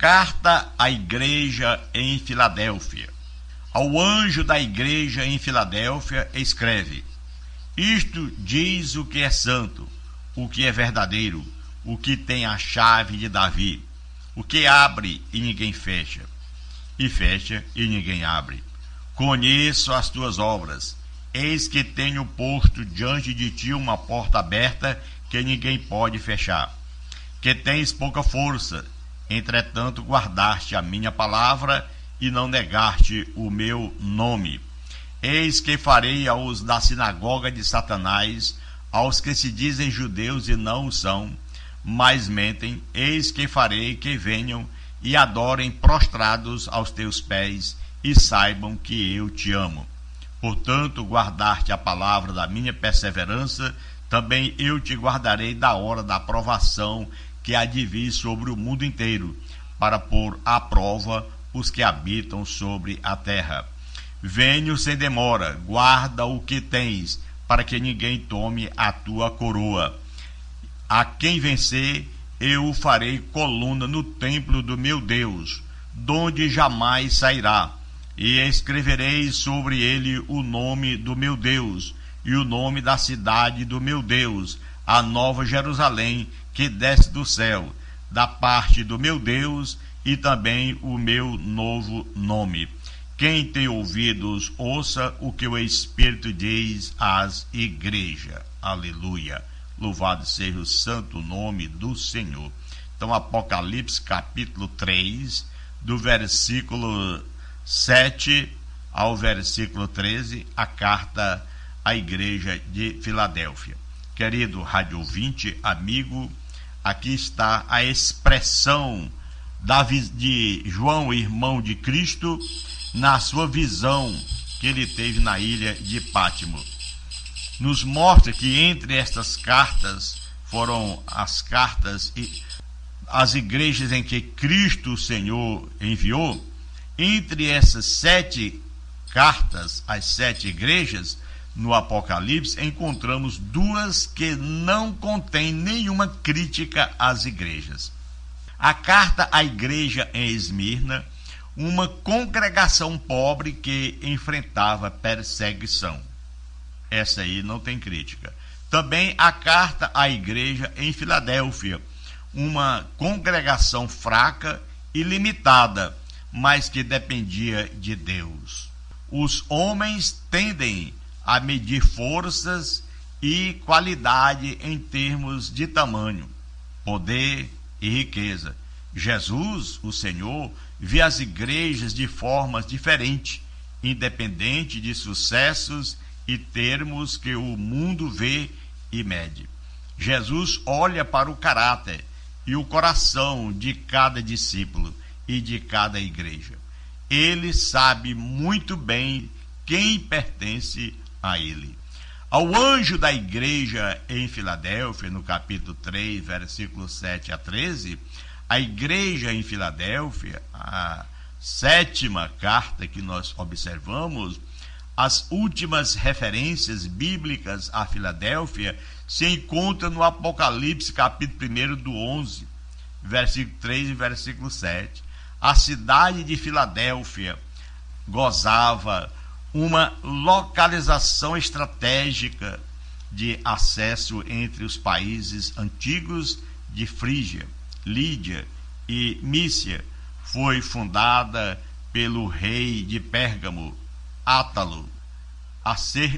Carta à igreja em Filadélfia. Ao anjo da igreja em Filadélfia escreve: Isto diz o que é santo, o que é verdadeiro, o que tem a chave de Davi, o que abre e ninguém fecha, e fecha e ninguém abre. Conheço as tuas obras, eis que tenho posto diante de ti uma porta aberta que ninguém pode fechar. Que tens pouca força, entretanto guardaste a minha palavra e não negaste o meu nome. Eis que farei aos da sinagoga de Satanás, aos que se dizem judeus e não o são, mas mentem, eis que farei que venham e adorem prostrados aos teus pés e saibam que eu te amo. Portanto, guardaste a palavra da minha perseverança, também eu te guardarei da hora da provação que há de vir sobre o mundo inteiro, para pôr à prova os que habitam sobre a terra. Venho sem demora, guarda o que tens, para que ninguém tome a tua coroa. A quem vencer, eu o farei coluna no templo do meu Deus, donde jamais sairá, e escreverei sobre ele o nome do meu Deus, e o nome da cidade do meu Deus, a nova Jerusalém, que desce do céu, da parte do meu Deus, e também o meu novo nome. Quem tem ouvidos, ouça o que o Espírito diz às igrejas. Aleluia. Louvado seja o santo nome do Senhor. Então, Apocalipse capítulo 3, do versículo 7 ao versículo 13, a carta à igreja de Filadélfia. Querido rádio ouvinte, amigo, aqui está a expressão de João, irmão de Cristo, na sua visão que ele teve na ilha de Pátimo. Nos mostra que entre estas cartas foram as cartas e as igrejas em que Cristo o Senhor enviou. Entre essas 7 cartas, as 7 igrejas, no Apocalipse, encontramos 2 que não contêm nenhuma crítica às igrejas. A carta à igreja em Esmirna, uma congregação pobre que enfrentava perseguição. Essa aí não tem crítica. Também a carta à igreja em Filadélfia, uma congregação fraca e limitada, mas que dependia de Deus. Os homens tendem a medir forças e qualidade em termos de tamanho, poder e riqueza. Jesus, o Senhor, vê as igrejas de formas diferentes, independente de sucessos e termos que o mundo vê e mede. Jesus olha para o caráter e o coração de cada discípulo e de cada igreja. Ele sabe muito bem quem pertence a ele. Ao anjo da igreja em Filadélfia, no capítulo 3, versículos 7 a 13, a igreja em Filadélfia, a 7ª carta que nós observamos, as últimas referências bíblicas a Filadélfia se encontram no Apocalipse, capítulo 1, do 11, versículo 3 e versículo 7. A cidade de Filadélfia gozava uma localização estratégica de acesso entre os países antigos de Frígia, Lídia e Mícia. Foi fundada pelo rei de Pérgamo, Átalo,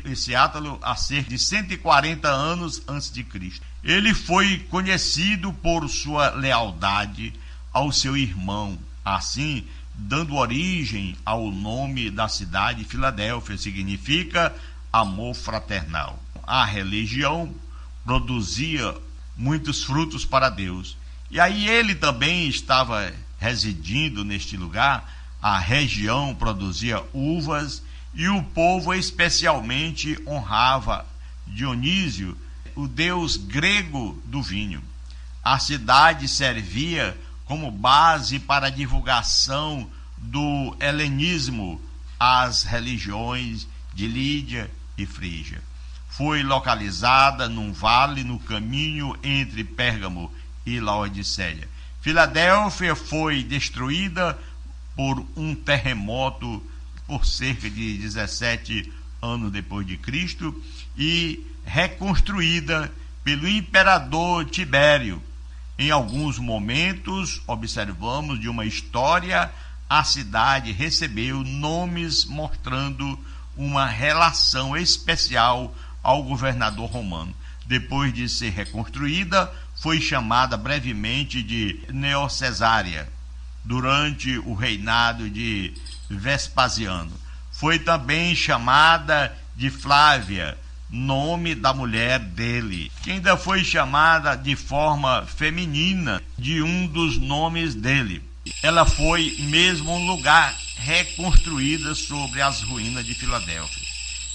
esse Átalo há cerca de 140 anos antes de Cristo. Ele foi conhecido por sua lealdade ao seu irmão, assim dando origem ao nome da cidade. Filadélfia significa amor fraternal. A religião produzia muitos frutos para Deus, e aí ele também estava residindo neste lugar. A região produzia uvas e o povo especialmente honrava Dionísio, o deus grego do vinho. A cidade servia como base para a divulgação do helenismo às religiões de Lídia e Frígia. Foi localizada num vale no caminho entre Pérgamo e Laodiceia. Filadélfia foi destruída por um terremoto por cerca de 17 anos depois de Cristo e reconstruída pelo imperador Tibério. Em alguns momentos, observamos de uma história, a cidade recebeu nomes mostrando uma relação especial ao governador romano. Depois de ser reconstruída, foi chamada brevemente de Neocesária, durante o reinado de Vespasiano. Foi também chamada de Flávia, nome da mulher dele, que ainda foi chamada de forma feminina de um dos nomes dele. Ela foi mesmo um lugar reconstruída sobre as ruínas de Filadélfia.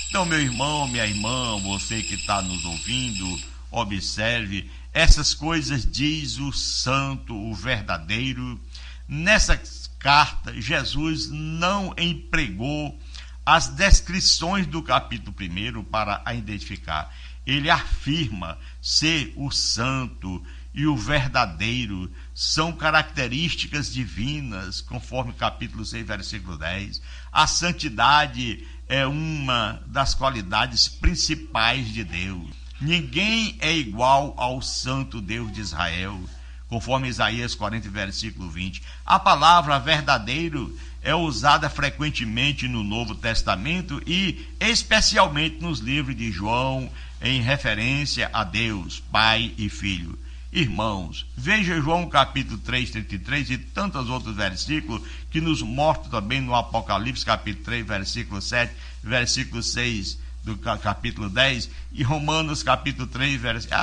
Então, meu irmão, minha irmã, você que está nos ouvindo, observe, essas coisas diz o santo, o verdadeiro. Nessa carta, Jesus não empregou as descrições do capítulo 1 para a identificar. Ele afirma ser o santo e o verdadeiro, são características divinas, conforme o capítulo 6, versículo 10. A santidade é uma das qualidades principais de Deus. Ninguém é igual ao santo Deus de Israel, conforme Isaías 40, versículo 20. A palavra verdadeiro é usada frequentemente no Novo Testamento e especialmente nos livros de João, em referência a Deus, Pai e Filho. Irmãos, veja João capítulo 3, 33 e tantos outros versículos que nos mostram também no Apocalipse capítulo 3, versículo 7, versículo 6 do capítulo 10 e Romanos capítulo 3,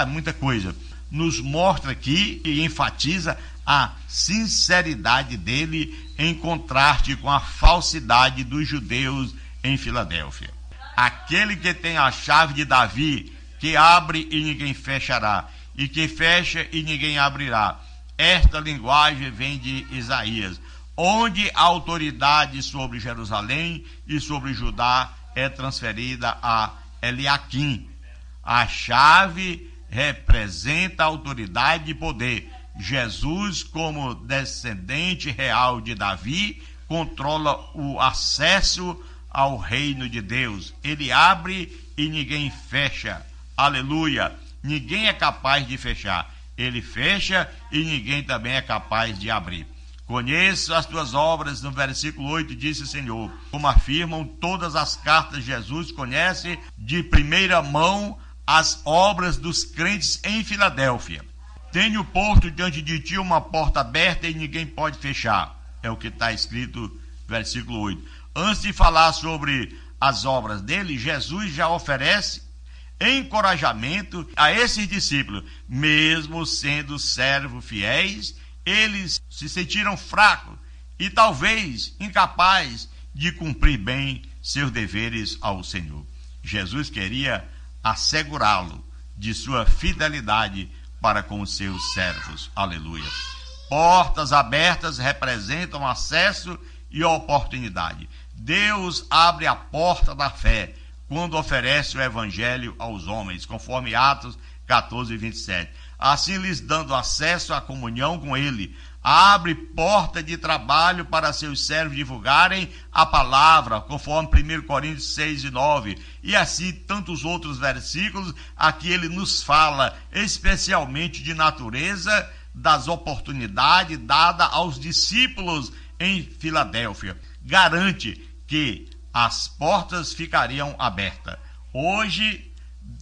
muita coisa. Nos mostra aqui e enfatiza a sinceridade dele em contraste com a falsidade dos judeus em Filadélfia. Aquele que tem a chave de Davi, que abre e ninguém fechará, e que fecha e ninguém abrirá. Esta linguagem vem de Isaías, onde a autoridade sobre Jerusalém e sobre Judá é transferida a Eliaquim. A chave representa a autoridade e poder. Jesus, como descendente real de Davi, controla o acesso ao reino de Deus. Ele abre e ninguém fecha. Aleluia! Ninguém é capaz de fechar. Ele fecha e ninguém também é capaz de abrir. Conheço as tuas obras, no versículo 8 disse o Senhor. Como afirmam todas as cartas, Jesus conhece de primeira mão as obras dos crentes em Filadélfia. Tenho posto diante de ti uma porta aberta e ninguém pode fechar. É o que está escrito, versículo 8. Antes de falar sobre as obras dele, Jesus já oferece encorajamento a esses discípulos. Mesmo sendo servos fiéis, eles se sentiram fracos e talvez incapazes de cumprir bem seus deveres ao Senhor. Jesus queria assegurá-lo de sua fidelidade para com os seus servos. Aleluia. Portas abertas representam acesso e oportunidade. Deus abre a porta da fé quando oferece o evangelho aos homens, conforme Atos 14, 27. Assim lhes dando acesso à comunhão com ele. Abre porta de trabalho para seus servos divulgarem a palavra, conforme 1 Coríntios 6 e 9. E assim tantos outros versículos, aqui ele nos fala especialmente de natureza das oportunidades dadas aos discípulos em Filadélfia. Garante que as portas ficariam abertas. Hoje,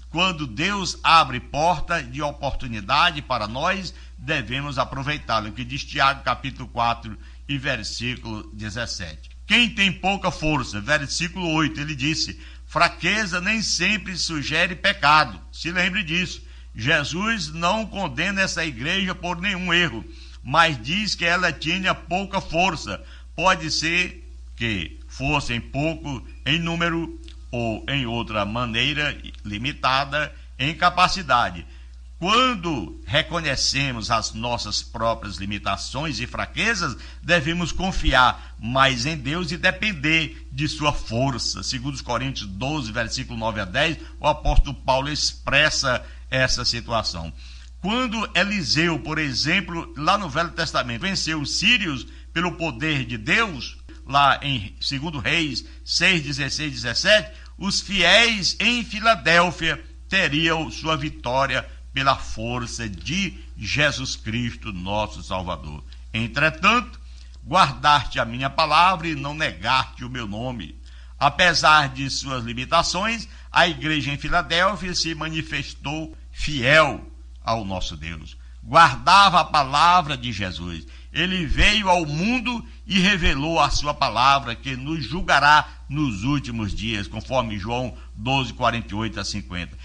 quando Deus abre porta de oportunidade para nós, devemos aproveitá-lo. O que diz Tiago capítulo 4 e versículo 17. Quem tem pouca força, versículo 8, ele disse, fraqueza nem sempre sugere pecado. Se lembre disso. Jesus não condena essa igreja por nenhum erro, mas diz que ela tinha pouca força. Pode ser que fossem pouco em número ou em outra maneira limitada em capacidade. Quando reconhecemos as nossas próprias limitações e fraquezas, devemos confiar mais em Deus e depender de sua força. Segundo os Coríntios 12, versículo 9 a 10, o apóstolo Paulo expressa essa situação. Quando Eliseu, por exemplo, lá no Velho Testamento, venceu os sírios pelo poder de Deus, lá em 2 Reis 6, 16, 17, os fiéis em Filadélfia teriam sua vitória pela força de Jesus Cristo, nosso Salvador. Entretanto, guardaste a minha palavra e não negaste o meu nome. Apesar de suas limitações, a igreja em Filadélfia se manifestou fiel ao nosso Deus. Guardava a palavra de Jesus. Ele veio ao mundo e revelou a sua palavra, que nos julgará nos últimos dias, conforme João 12, 48 a 50.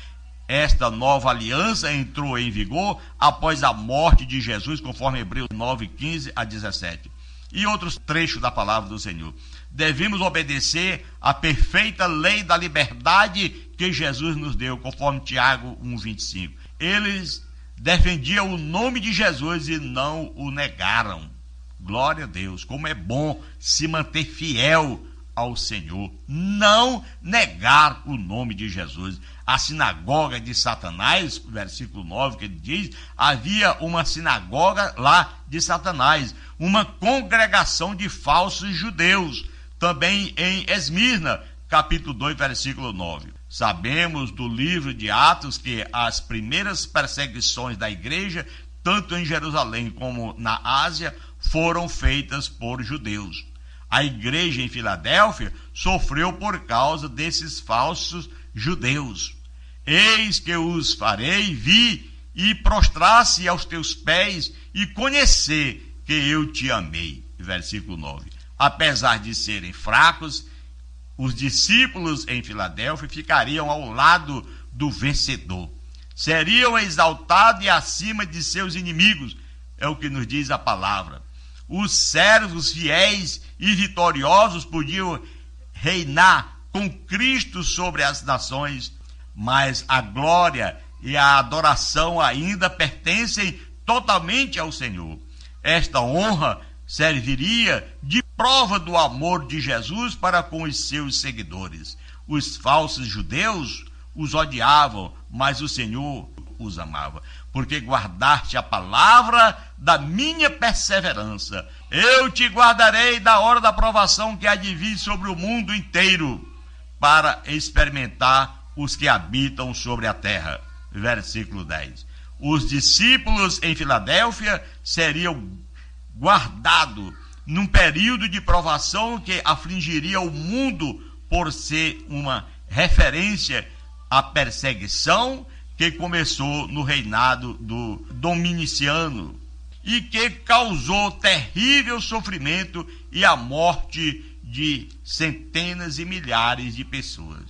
Esta nova aliança entrou em vigor após a morte de Jesus, conforme Hebreus 9, 15 a 17. E outros trechos da palavra do Senhor. Devemos obedecer à perfeita lei da liberdade que Jesus nos deu, conforme Tiago 1, 25. Eles defendiam o nome de Jesus e não o negaram. Glória a Deus, como é bom se manter fiel ao Senhor, não negar o nome de Jesus. A sinagoga de Satanás, versículo 9, que ele diz, havia uma sinagoga lá de Satanás, uma congregação de falsos judeus, também em Esmirna, capítulo 2, versículo 9. Sabemos do livro de Atos que as primeiras perseguições da igreja, tanto em Jerusalém como na Ásia, foram feitas por judeus. A igreja em Filadélfia sofreu por causa desses falsos judeus. Eis que os farei vir e prostrar-se aos teus pés e conhecer que eu te amei. Versículo 9. Apesar de serem fracos, os discípulos em Filadélfia ficariam ao lado do vencedor. Seriam exaltados e acima de seus inimigos, é o que nos diz a palavra. Os servos fiéis e vitoriosos podiam reinar com Cristo sobre as nações, mas a glória e a adoração ainda pertencem totalmente ao Senhor. Esta honra serviria de prova do amor de Jesus para com os seus seguidores. Os falsos judeus os odiavam, mas o Senhor os amava, porque guardaste a palavra da minha perseverança. Eu te guardarei da hora da provação que há de vir sobre o mundo inteiro, para experimentar os que habitam sobre a terra. Versículo 10. Os discípulos em Filadélfia seriam guardados num período de provação que afligiria o mundo por ser uma referência à perseguição que começou no reinado do Dominiciano e que causou terrível sofrimento e a morte de centenas e milhares de pessoas.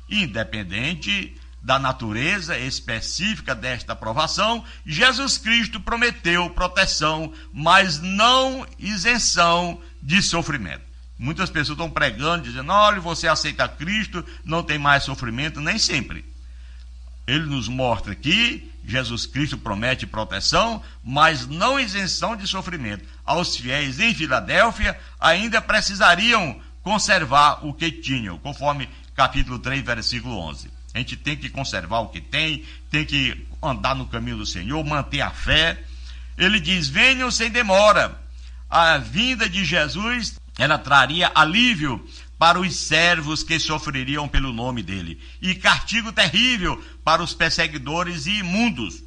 Independente da natureza específica desta provação, Jesus Cristo prometeu proteção, mas não isenção de sofrimento. Muitas pessoas estão pregando, dizendo, olha, você aceita Cristo, não tem mais sofrimento. Nem sempre. Ele nos mostra que Jesus Cristo promete proteção, mas não isenção de sofrimento. Aos fiéis em Filadélfia ainda precisariam conservar o que tinham, conforme capítulo 3, versículo 11. A gente tem que conservar o que tem que andar no caminho do Senhor, manter a fé. Ele diz, venham sem demora. A vinda de Jesus, ela traria alívio para os servos que sofreriam pelo nome dele, e castigo terrível para os perseguidores e imundos.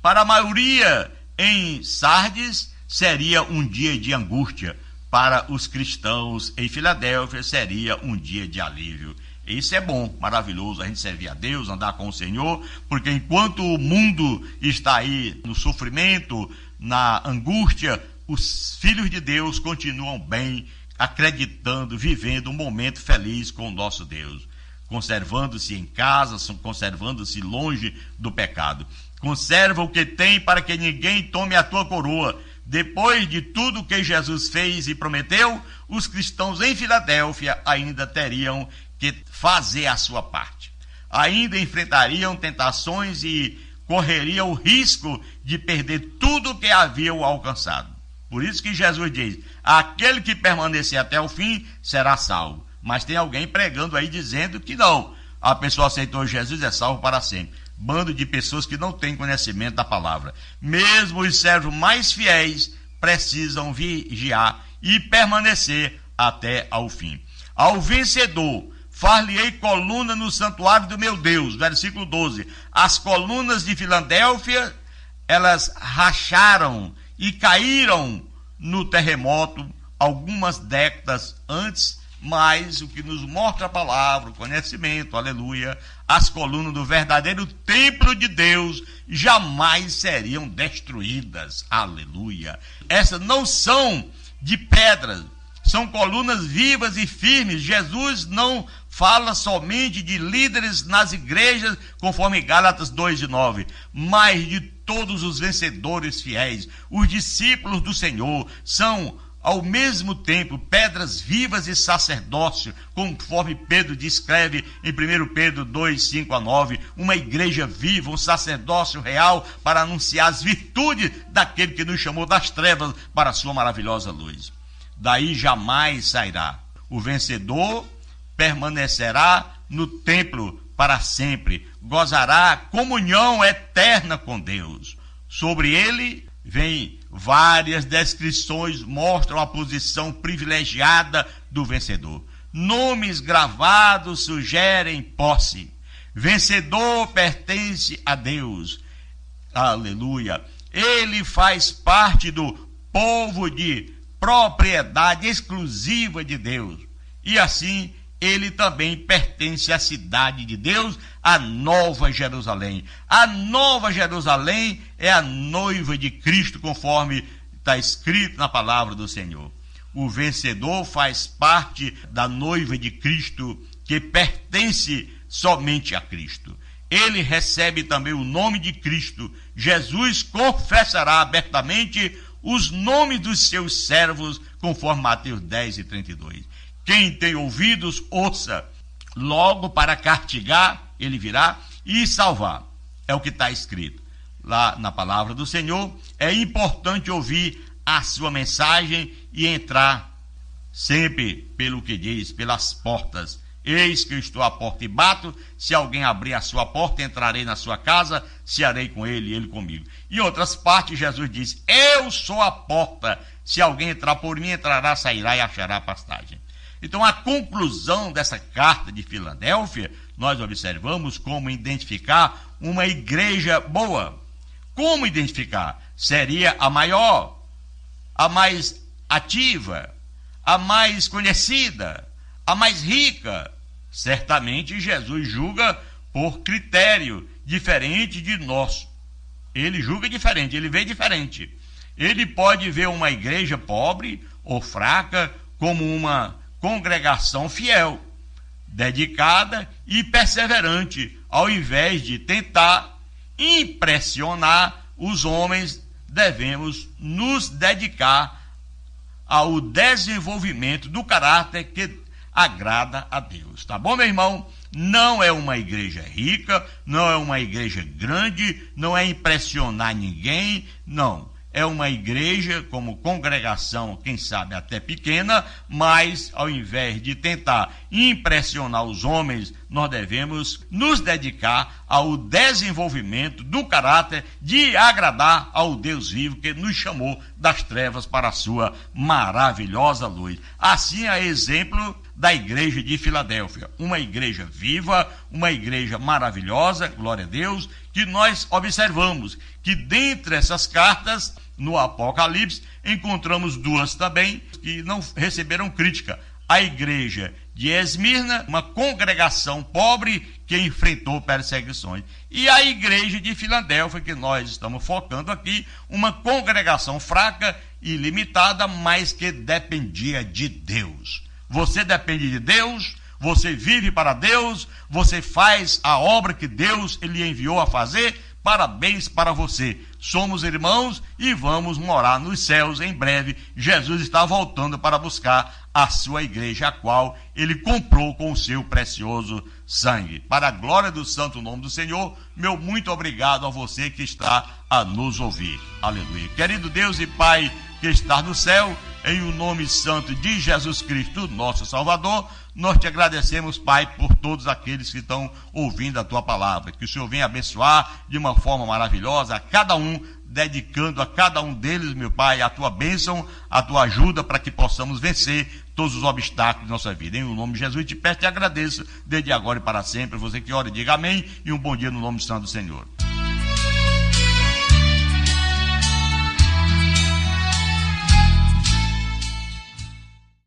Para a maioria em Sardes, seria um dia de angústia. Para os cristãos em Filadélfia, seria um dia de alívio. Isso é bom, maravilhoso, a gente servir a Deus, andar com o Senhor, porque enquanto o mundo está aí no sofrimento, na angústia, os filhos de Deus continuam bem, acreditando, vivendo um momento feliz com o nosso Deus, conservando-se em casa, conservando-se longe do pecado. Conserva o que tem para que ninguém tome a tua coroa. Depois de tudo que Jesus fez e prometeu, os cristãos em Filadélfia ainda teriam que fazer a sua parte. Ainda enfrentariam tentações e correriam o risco de perder tudo o que haviam alcançado. Por isso que Jesus diz, aquele que permanecer até o fim será salvo. Mas tem alguém pregando aí dizendo que não, a pessoa aceitou Jesus, é salvo para sempre. bando de pessoas que não têm conhecimento da palavra. Mesmo os servos mais fiéis precisam vigiar e permanecer até ao fim. Ao vencedor, far-lhe-ei coluna no santuário do meu Deus. Versículo 12. As colunas de Filadélfia, elas racharam e caíram no terremoto algumas décadas antes, mas o que nos mostra a palavra, o conhecimento, aleluia, as colunas do verdadeiro templo de Deus jamais seriam destruídas, aleluia. Essas não são de pedras, são colunas vivas e firmes. Jesus não fala somente de líderes nas igrejas, conforme Gálatas 2:9, mas de todos os vencedores fiéis. Os discípulos do Senhor são, ao mesmo tempo, pedras vivas e sacerdócio, conforme Pedro descreve em 1 Pedro 2:5-9, uma igreja viva, um sacerdócio real para anunciar as virtudes daquele que nos chamou das trevas para a sua maravilhosa luz. Daí jamais sairá. O vencedor permanecerá no templo para sempre, gozará comunhão eterna com Deus. Sobre ele vem várias descrições, mostram a posição privilegiada do vencedor. Nomes gravados sugerem posse. Vencedor pertence a Deus. Aleluia. Ele faz parte do povo de propriedade exclusiva de Deus. E assim, ele também pertence à cidade de Deus, a Nova Jerusalém. A Nova Jerusalém é a noiva de Cristo, conforme está escrito na palavra do Senhor. O vencedor faz parte da noiva de Cristo, que pertence somente a Cristo. Ele recebe também o nome de Cristo. Jesus confessará abertamente os nomes dos seus servos, conforme Mateus 10:32. Quem tem ouvidos, ouça. Logo para castigar, ele virá, e salvar. É o que está escrito lá na palavra do Senhor. É importante ouvir a sua mensagem e entrar sempre pelo que diz, pelas portas. Eis que eu estou à porta e bato. Se alguém abrir a sua porta, entrarei na sua casa, cearei com ele e ele comigo. Em outras partes, Jesus diz: eu sou a porta. Se alguém entrar por mim, entrará, sairá e achará pastagem. Então, a conclusão dessa carta de Filadélfia, nós observamos como identificar uma igreja boa. Como identificar? Seria a maior, a mais ativa, a mais conhecida, a mais rica. Certamente Jesus julga por critério diferente de nosso. Ele julga diferente, ele vê diferente. Ele pode ver uma igreja pobre ou fraca como uma congregação fiel, dedicada e perseverante. Ao invés de tentar impressionar os homens, devemos nos dedicar ao desenvolvimento do caráter que agrada a Deus. Tá bom, meu irmão? Não é uma igreja rica, não é uma igreja grande, não é impressionar ninguém, não. É uma igreja como congregação, quem sabe até pequena, mas ao invés de tentar impressionar os homens, nós devemos nos dedicar ao desenvolvimento do caráter de agradar ao Deus vivo que nos chamou das trevas para a sua maravilhosa luz. Assim é exemplo da igreja de Filadélfia, uma igreja viva, uma igreja maravilhosa, glória a Deus, que nós observamos que dentre essas cartas, no Apocalipse, encontramos duas também que não receberam crítica. A igreja de Esmirna, uma congregação pobre que enfrentou perseguições. E a igreja de Filadélfia, que nós estamos focando aqui, uma congregação fraca e limitada, mas que dependia de Deus. Você depende de Deus, você vive para Deus, você faz a obra que Deus lhe enviou a fazer. Parabéns para você. Somos irmãos e vamos morar nos céus em breve. Jesus está voltando para buscar a sua igreja, a qual ele comprou com o seu precioso sangue. Para a glória do santo nome do Senhor, meu muito obrigado a você que está a nos ouvir. Aleluia. Querido Deus e Pai que está no céu, em o nome santo de Jesus Cristo, nosso Salvador, nós te agradecemos, Pai, por todos aqueles que estão ouvindo a tua palavra. Que o Senhor venha abençoar de uma forma maravilhosa a cada um, dedicando a cada um deles, meu Pai, a tua bênção, a tua ajuda para que possamos vencer todos os obstáculos de nossa vida. Em nome de Jesus, te peço e te agradeço desde agora e para sempre. Você que ora, diga amém e um bom dia no nome santo do Senhor.